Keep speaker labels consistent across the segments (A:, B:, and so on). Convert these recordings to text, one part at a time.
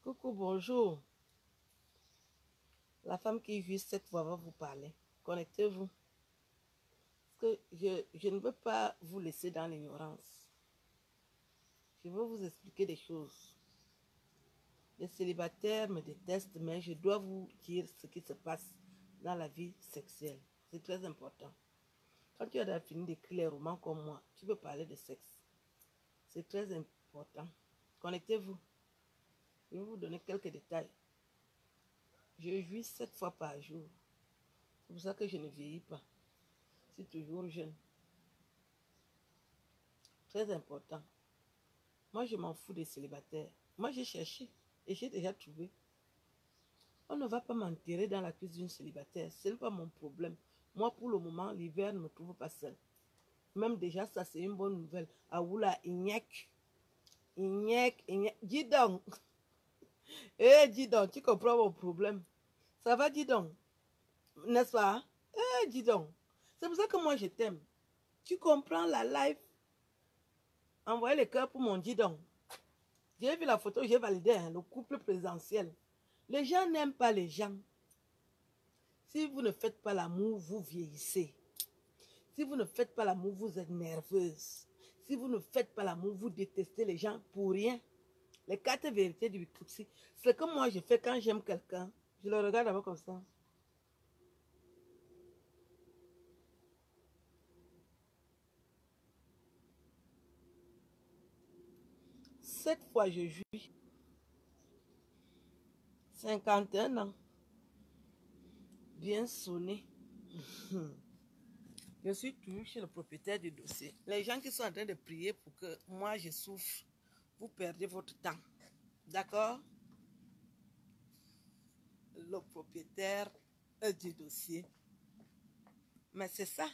A: Coucou, bonjour. La femme qui vit cette fois va vous parler. Connectez-vous. Parce que je ne veux pas vous laisser dans l'ignorance. Je veux vous expliquer des choses. Les célibataires me détestent, mais je dois vous dire ce qui se passe dans la vie sexuelle. C'est très important. Quand tu as fini d'écrire les romans comme moi, tu peux parler de sexe. C'est très important. Connectez-vous. Je vais vous donner quelques détails. Je jouis 7 fois par jour. C'est pour ça que je ne vieillis pas. Je suis toujours jeune. Très important. Moi, je m'en fous des célibataires. Moi, j'ai cherché et j'ai déjà trouvé. On ne va pas m'enterrer dans la cuisine célibataire. Ce n'est pas mon problème. Moi, pour le moment, l'hiver ne me trouve pas seul. Même déjà, ça, c'est une bonne nouvelle. Aoula, Ignac. Ignac. Dis donc. Dis donc, tu comprends mon problème. Ça va, dis donc. N'est-ce pas? Dis donc. C'est pour ça que moi, je t'aime. Tu comprends la life? Envoyez les cœurs pour mon dis donc. J'ai vu la photo, j'ai validé le couple présidentiel. Les gens n'aiment pas les gens. Si vous ne faites pas l'amour, vous vieillissez. Si vous ne faites pas l'amour, vous êtes nerveuse. Si vous ne faites pas l'amour, vous détestez les gens pour rien. Les 4 vérités du Bikutsi. C'est comme moi je fais quand j'aime quelqu'un. Je le regarde d'abord comme ça. Cette fois, je jouis 51 ans. Bien sonné. Je suis toujours chez le propriétaire du dossier. Les gens qui sont en train de prier pour que moi je souffre, vous perdez votre temps. D'accord? Le propriétaire du dossier. Mais c'est ça.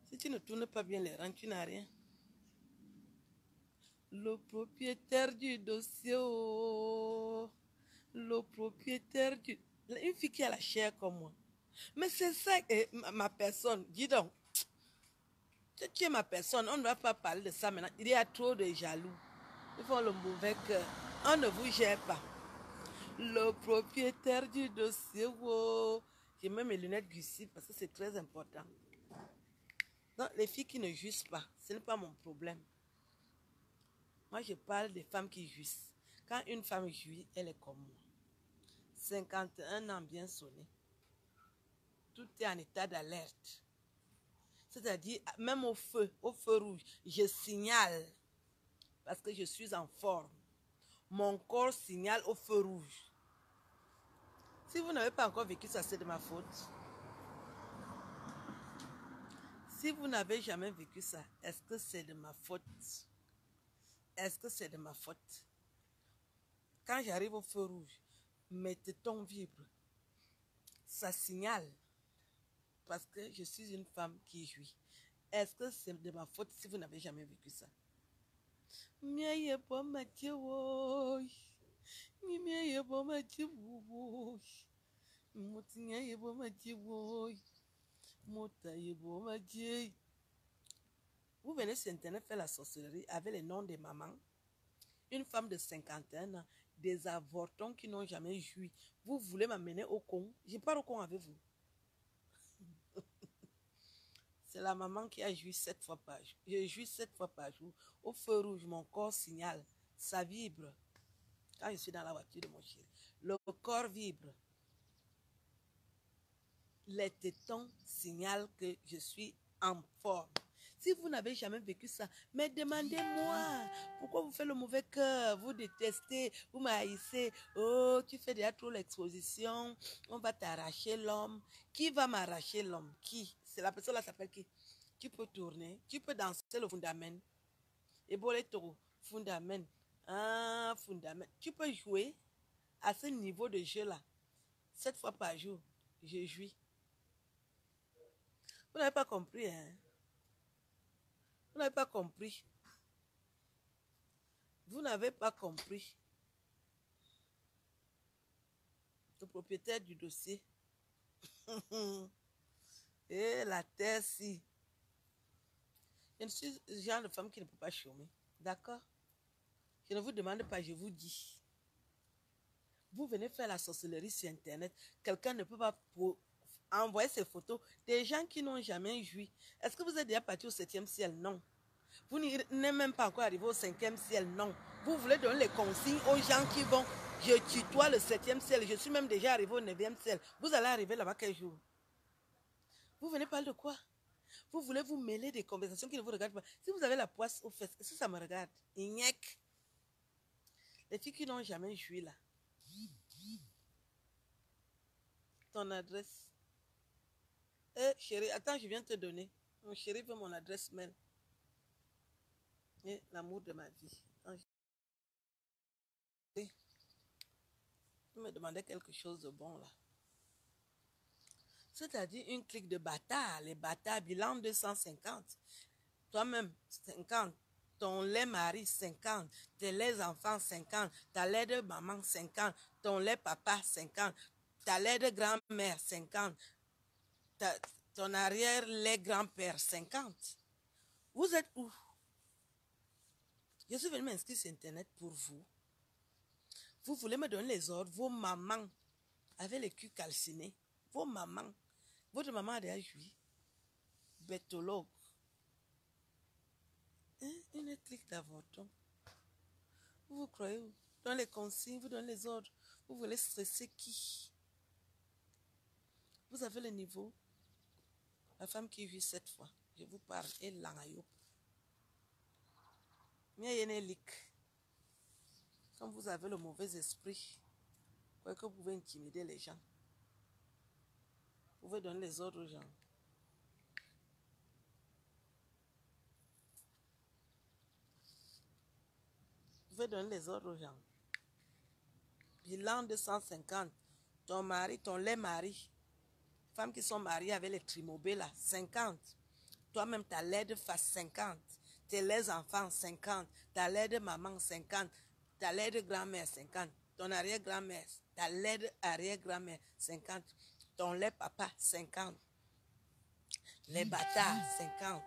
A: Si tu ne tournes pas bien les rangs, tu n'as rien. Le propriétaire du dossier. Oh. Le propriétaire du... Une fille qui a la chair comme moi. Mais c'est ça, ma personne. Dis donc. Tu es ma personne. On ne va pas parler de ça maintenant. Il y a trop de jaloux. Ils font le mauvais cœur. On ne vous gère pas. Le propriétaire du dossier. Oh. J'ai même mes lunettes Gucci parce que c'est très important. Donc, les filles qui ne jouissent pas, ce n'est pas mon problème. Moi, je parle des femmes qui jouissent. Quand une femme jouit, elle est comme moi. 51 ans bien sonné. Tout est en état d'alerte. C'est-à-dire, même au feu rouge, je signale. Parce que je suis en forme. Mon corps signale au feu rouge. Si vous n'avez pas encore vécu ça, c'est de ma faute. Si vous n'avez jamais vécu ça, est-ce que c'est de ma faute? Est-ce que c'est de ma faute? Quand j'arrive au feu rouge, mes tétons vibrent. Ça signale. Parce que je suis une femme qui jouit. Est-ce que c'est de ma faute si vous n'avez jamais vécu ça? Vous venez sur Internet faire la sorcellerie avec les noms des mamans. Une femme de 51 ans, des avortons qui n'ont jamais joui. Vous voulez m'amener au con? Je pars au con avec vous. C'est la maman qui a joui 7 fois par jour. Je joue 7 fois par jour. Au feu rouge, mon corps signale. Ça vibre. Quand je suis dans la voiture de mon chéri, le corps vibre. Les tétons signalent que je suis en forme. Si vous n'avez jamais vécu ça, mais demandez-moi, pourquoi vous faites le mauvais cœur? Vous détestez, vous m'haïssez. Oh, tu fais déjà trop l'exposition, on va t'arracher l'homme. Qui va m'arracher l'homme? Qui? C'est la personne là s'appelle qui? Tu peux tourner, tu peux danser le fundament. Et boleto, fundament. Ah, fundament. Tu peux jouer à ce niveau de jeu-là. 7 fois par jour, je jouis. Vous n'avez pas compris, hein? Vous n'avez pas compris. Vous n'avez pas compris. Le propriétaire du dossier. Et la terre, si. Je ne suis le genre de femme qui ne peut pas chômer. D'accord? Je ne vous demande pas, je vous dis. Vous venez faire la sorcellerie sur Internet. Quelqu'un ne peut pas envoyer ses photos. Des gens qui n'ont jamais joui. Est-ce que vous êtes déjà parti au 7e ciel? Non. Vous n'êtes même pas encore arrivé au 5e ciel? Non. Vous voulez donner les consignes aux gens qui vont. Je tutoie le 7e ciel. Je suis même déjà arrivé au 9e ciel. Vous allez arriver là-bas quel jour? Vous venez parler de quoi? Vous voulez vous mêler des conversations qui ne vous regardent pas. Si vous avez la poisse aux fesses, est-ce que ça me regarde? Ignac. Les filles qui n'ont jamais joui là. Ton adresse. Eh, chérie, attends, je viens te donner. Mon chéri veut mon adresse mail. Et l'amour de ma vie. Tu me demandais quelque chose de bon là. C'est-à-dire une clique de bâtards. Les bâtards, bilan 250. Toi-même, 50. Ton lait mari, 50. Tes laits enfants, 50. Ta lait de maman, 50. Ton lait papa, 50. Ta lait de grand-mère, 50. Ton arrière-lait grand-père, 50. Vous êtes où? Je suis venu m'inscrire sur Internet pour vous. Vous voulez me donner les ordres. Vos mamans avec les culs calcinés. Vos mamans. Votre maman a déjà joui. Bétologue. Hein? Une clique d'avorton. Vous croyez où? Dans les consignes, vous donnez les ordres. Vous voulez stresser qui? Vous avez le niveau. La femme qui vit 7 fois. Je vous parle. Et l'angayo. Quand vous avez le mauvais esprit, vous croyez que vous pouvez intimider les gens. Vous pouvez donner les ordres aux gens. Vous pouvez donner les ordres aux gens. Bilan 250. Ton mari, ton lait mari. Femmes qui sont mariées avec les trimobés là, 50. Toi-même, ta lait de face, 50. Tes laits enfants, 50. Ta lait de maman, 50. Ta lait de grand-mère, 50. Ton arrière-grand-mère, ta lait de arrière-grand-mère, 50. Ton lait papa, 50. Les bâtards, 50.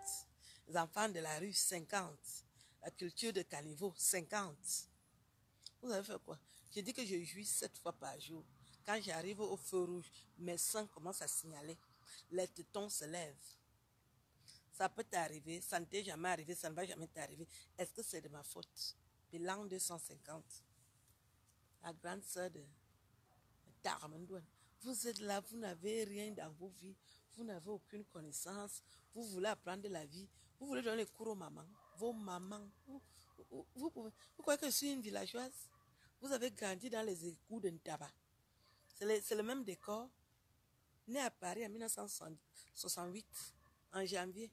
A: Les enfants de la rue, 50. La culture de caniveau, 50. Vous avez fait quoi? J'ai dit que je jouis 7 fois par jour. Quand j'arrive au feu rouge, mes seins commencent à signaler. Les tétons se lèvent. Ça peut t'arriver, ça ne t'est jamais arrivé, ça ne va jamais t'arriver. Est-ce que c'est de ma faute? Bilan 250. La grande sœur de Darmendouane. Vous êtes là, vous n'avez rien dans vos vies. Vous n'avez aucune connaissance. Vous voulez apprendre la vie. Vous voulez donner les cours aux mamans. Vos mamans. Vous croyez que je suis une villageoise? Vous avez grandi dans les égouts de Ntaba. C'est le même décor. Né à Paris en 1968, en janvier.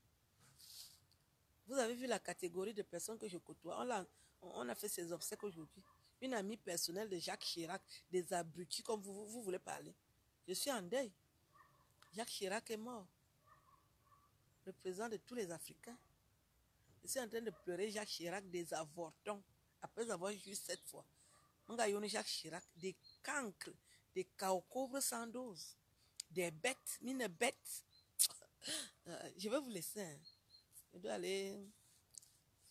A: Vous avez vu la catégorie de personnes que je côtoie. On a fait ces obsèques aujourd'hui. Une amie personnelle de Jacques Chirac, des abrutis comme vous voulez parler. Je suis en deuil. Jacques Chirac est mort. Le président de tous les Africains. Je suis en train de pleurer Jacques Chirac des avortons. Après avoir joué 7 fois. On a Jacques Chirac, des cancres, des caocobres sans dose, des bêtes, mine bêtes. Je vais vous laisser. Hein. Je dois aller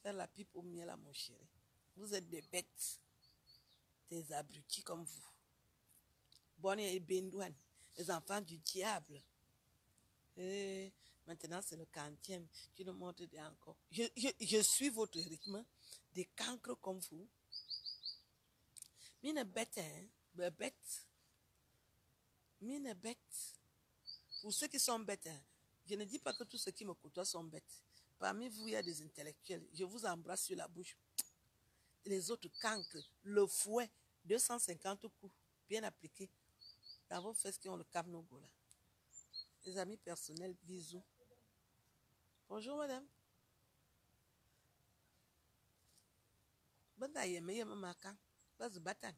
A: faire la pipe au miel à mon chéri. Vous êtes des bêtes, des abrutis comme vous. Bonnie et Bendouane, les enfants du diable. Et maintenant, c'est le 40e. Tu nous montres encore. Je suis votre rythme. Des cancres comme vous. Mine bête, hein? Bête. Mine bête. Pour ceux qui sont bêtes, hein, je ne dis pas que tous ceux qui me côtoient sont bêtes. Parmi vous, il y a des intellectuels. Je vous embrasse sur la bouche. Les autres cancres, le fouet, 250 coups, bien appliqués. Dans vos fesses qui ont le camnogo là. Les amis personnels, bisous. Bonjour madame. Banda yeme yeme maka. Baz batan.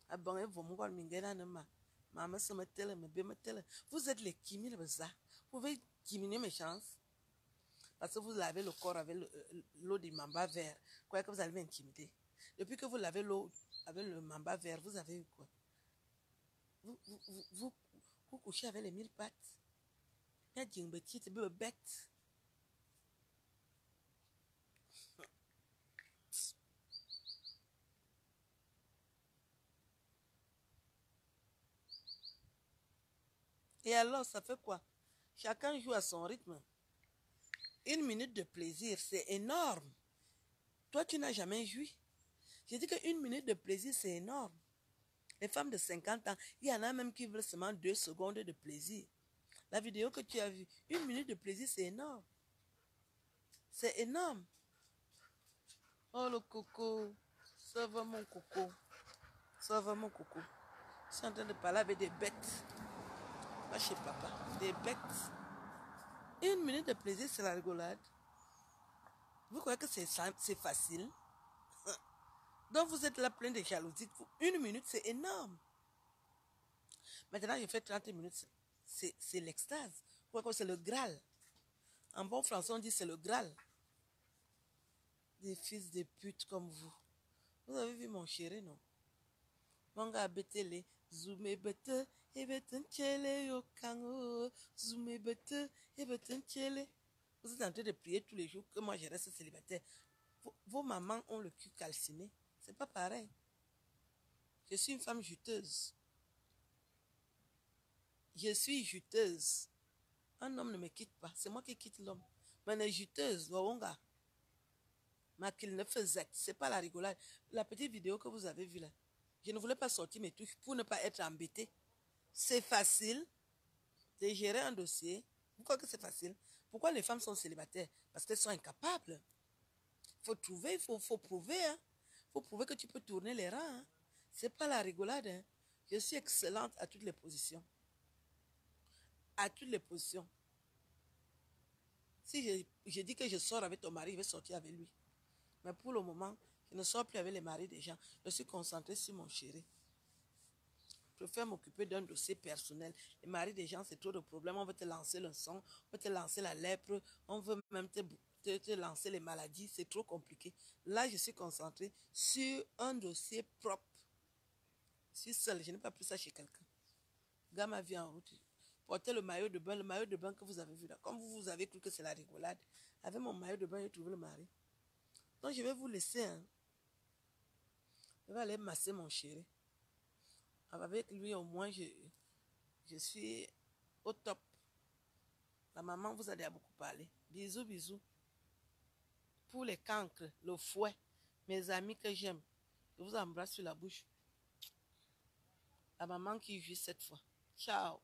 A: Abon evo mugol mingena nema. Maman se metele me be metele. Vous êtes les kimi le baza. Vous pouvez diminuer mes chances. Parce que vous lavez le corps avec l'eau du mamba vert. Quoi que vous allez m'intimider. Depuis que vous lavez l'eau avec le mamba vert, vous avez eu quoi? Vous couchez avec les 1000 pattes. Il y a une petite bête. Et alors, ça fait quoi? Chacun joue à son rythme. 1 minute de plaisir, c'est énorme. Toi, tu n'as jamais joui. Je dis que 1 minute de plaisir, c'est énorme. Les femmes de 50 ans, il y en a même qui veulent seulement 2 secondes de plaisir. La vidéo que tu as vue, 1 minute de plaisir, c'est énorme. C'est énorme. Oh, le coco. Ça va, mon coco. Ça va, mon coco. Je suis en train de parler avec des bêtes. Pas chez papa. Des bêtes. 1 minute de plaisir, c'est la rigolade. Vous croyez que c'est facile? Donc, vous êtes là plein de jalousie. 1 minute, c'est énorme. Maintenant, j'ai fait 30 minutes. C'est l'extase. Pourquoi c'est le Graal? En bon français, on dit c'est le Graal. Des fils de pute comme vous. Vous avez vu mon chéri, non? Mon gars betele, zoomé bete, et beten tchele yo kango, zoomé bete, et beten tchele. Vous êtes en train de prier tous les jours que moi je reste célibataire. Vos mamans ont le cul calciné. C'est pas pareil. Je suis une femme juteuse. Je suis juteuse. Un homme ne me quitte pas. C'est moi qui quitte l'homme. Mais elle est juteuse, Wawonga. Mais qu'il ne faisait. C'est pas la rigolade. La petite vidéo que vous avez vue là. Je ne voulais pas sortir mes trucs pour ne pas être embêtée. C'est facile de gérer un dossier. Pourquoi que c'est facile? Pourquoi les femmes sont célibataires? Parce qu'elles sont incapables. Il faut trouver, il faut prouver. Hein. Il faut prouver que tu peux tourner les rangs. Hein. C'est pas la rigolade. Hein. Je suis excellente à toutes les positions. À toutes les positions. Si je dis que je sors avec ton mari, je vais sortir avec lui. Mais pour le moment, je ne sors plus avec les maris des gens. Je suis concentrée sur mon chéri. Je préfère m'occuper d'un dossier personnel. Les maris des gens, c'est trop de problèmes. On veut te lancer le sang, on veut te lancer la lèpre, on veut même te lancer les maladies. C'est trop compliqué. Là, je suis concentrée sur un dossier propre. Je suis seule, je n'ai pas pris ça chez quelqu'un. Gars m'a vu en route. Portez le maillot de bain que vous avez vu là. Comme vous avez cru que c'est la rigolade. Avec mon maillot de bain, j'ai trouvé le mari. Donc, je vais vous laisser. Hein. Je vais aller masser mon chéri. Avec lui, au moins, je suis au top. La maman vous a déjà beaucoup parlé. Bisous, bisous. Pour les cancres, le fouet, mes amis que j'aime, je vous embrasse sur la bouche. La maman qui vit cette fois. Ciao.